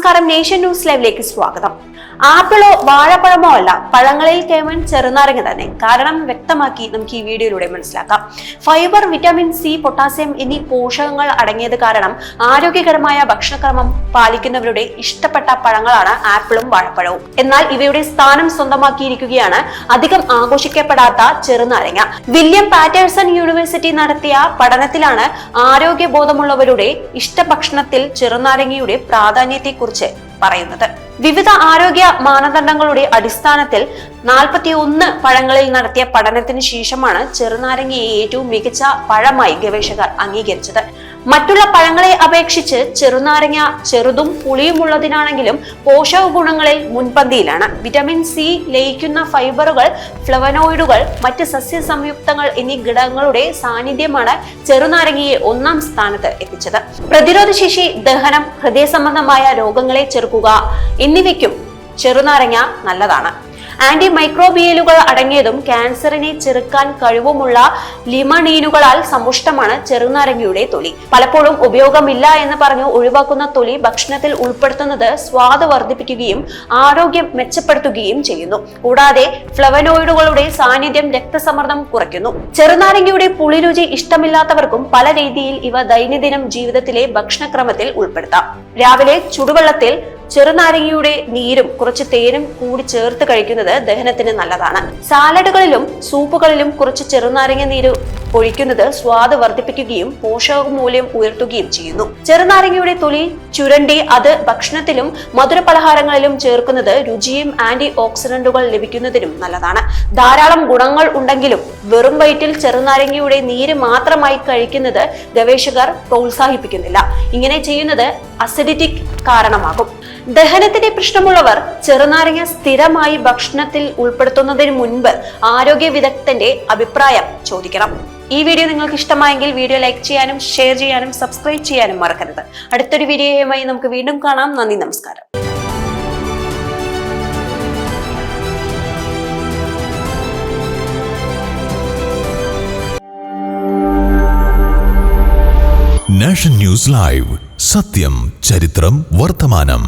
നമസ്കാരം, nation news ലൈവിലേക്ക് സ്വാഗതം. ആപ്പിളോ വാഴപ്പഴമോ അല്ല, പഴങ്ങളിൽ കേവൻ ചെറുനാരങ്ങ തന്നെ. കാരണം വ്യക്തമാക്കി നമുക്ക് ഈ വീഡിയോയിലൂടെ മനസ്സിലാക്കാം. ഫൈബർ, വിറ്റാമിൻ സി, പൊട്ടാസ്യം എന്നീ പോഷകങ്ങൾ അടങ്ങിയത് കാരണം ആരോഗ്യകരമായ ഭക്ഷണക്രമം പാലിക്കുന്നവരുടെ ഇഷ്ടപ്പെട്ട പഴങ്ങളാണ് ആപ്പിളും വാഴപ്പഴവും. എന്നാൽ ഇവയുടെ സ്ഥാനം സ്വന്തമാക്കിയിരിക്കുകയാണ് അധികം ആഘോഷിക്കപ്പെടാത്ത ചെറുനാരങ്ങ. വില്യം പാറ്റേഴ്സൺ യൂണിവേഴ്സിറ്റി നടത്തിയ പഠനത്തിലാണ് ആരോഗ്യബോധമുള്ളവരുടെ ഇഷ്ടഭക്ഷണത്തിൽ ചെറുനാരങ്ങയുടെ പ്രാധാന്യത്തെക്കുറിച്ച് പറയുന്നത്. വിവിധ ആരോഗ്യ മാനദണ്ഡങ്ങളുടെ അടിസ്ഥാനത്തിൽ 41 പഴങ്ങളിൽ നടത്തിയ പഠനത്തിന് ശേഷമാണ് ചെറുനാരങ്ങയെ ഏറ്റവും മികച്ച പഴമായി ഗവേഷകർ അംഗീകരിച്ചത്. മറ്റുള്ള പഴങ്ങളെ അപേക്ഷിച്ച് ചെറുനാരങ്ങ ചെറുതും പുളിയുമുള്ളതിനാണെങ്കിലും പോഷക ഗുണങ്ങളിൽ മുൻപന്തിയിലാണ്. വിറ്റമിൻ സി, ലയിക്കുന്ന ഫൈബറുകൾ, ഫ്ലവനോയിഡുകൾ, മറ്റ് സസ്യ സംയുക്തങ്ങൾ എന്നീ ഘടകങ്ങളുടെ സാന്നിധ്യമാണ് ചെറുനാരങ്ങയെ 1ാം സ്ഥാനത്ത് എത്തിച്ചത്. പ്രതിരോധശേഷി, ദഹനം, ഹൃദയ സംബന്ധമായ രോഗങ്ങളെ ചെറുക്കുക എന്നിവയ്ക്കും ചെറുനാരങ്ങ നല്ലതാണ്. ആന്റി മൈക്രോബിയലുകൾ അടങ്ങിയതും ക്യാൻസറിനെ ചെറുക്കാൻ കഴിവുമുള്ള ലിമണീനുകളാൽ സമ്പുഷ്ടമാണ് ചെറുനാരങ്ങയുടെ തൊലി. പലപ്പോഴും ഉപയോഗമില്ല എന്ന് പറഞ്ഞു ഒഴിവാക്കുന്ന തൊലി ഭക്ഷണത്തിൽ ഉൾപ്പെടുത്തുന്നത് സ്വാദ് വർദ്ധിപ്പിക്കുകയും ആരോഗ്യം മെച്ചപ്പെടുത്തുകയും ചെയ്യുന്നു. കൂടാതെ ഫ്ലവനോയിഡുകളുടെ സാന്നിധ്യം രക്തസമ്മർദ്ദം കുറയ്ക്കുന്നു. ചെറുനാരങ്ങയുടെ പുളിരുചി ഇഷ്ടമില്ലാത്തവർക്കും പല രീതിയിൽ ഇവ ദൈനംദിനം ജീവിതത്തിലെ ഭക്ഷണക്രമത്തിൽ ഉൾപ്പെടുത്താം. രാവിലെ ചുടുവെള്ളത്തിൽ ചെറുനാരങ്ങയുടെ നീരും കുറച്ച് തേനും കൂടി ചേർത്ത് കഴിക്കുന്നത് ദഹനത്തിന് നല്ലതാണ്. സാലഡുകളിലും സൂപ്പുകളിലും കുറച്ച് ചെറുനാരങ്ങ നീര് ഒഴിക്കുന്നത് സ്വാദ് വർദ്ധിപ്പിക്കുകയും പോഷക മൂല്യം ഉയർത്തുകയും ചെയ്യുന്നു. ചെറുനാരങ്ങയുടെ തൊലി ചുരണ്ടി അത് ഭക്ഷണത്തിലും മധുര പലഹാരങ്ങളിലും ചേർക്കുന്നത് രുചിയും ആന്റി ഓക്സിഡന്റുകൾ ലഭിക്കുന്നതിനും നല്ലതാണ്. ധാരാളം ഗുണങ്ങൾ ഉണ്ടെങ്കിലും വെറും വയറ്റിൽ ചെറുനാരങ്ങയുടെ നീര് മാത്രമായി കഴിക്കുന്നത് ഗവേഷകർ പ്രോത്സാഹിപ്പിക്കുന്നില്ല. ഇങ്ങനെ ചെയ്യുന്നത് അസിഡിറ്റിക്ക് കാരണമാകും. ദഹനത്തിന്റെ പ്രശ്നമുള്ളവർ ചെറുനാരങ്ങ സ്ഥിരമായി ഭക്ഷണത്തിൽ ഉൾപ്പെടുത്തുന്നതിന് മുൻപ് ആരോഗ്യ വിദഗ്ധന്റെ അഭിപ്രായം ചോദിക്കണം. ഈ വീഡിയോ നിങ്ങൾക്ക് ഇഷ്ടമായെങ്കിൽ വീഡിയോ ലൈക്ക് ചെയ്യാനും ഷെയർ ചെയ്യാനും സബ്സ്ക്രൈബ് ചെയ്യാനും മറക്കരുത്. അടുത്തൊരു വീഡിയോയുമായി നമുക്ക് വീണ്ടും കാണാം. നന്ദി, നമസ്കാരം. നാഷൻ ന്യൂസ് ലൈവ്, സത്യം, ചരിത്രം, വർത്തമാനം.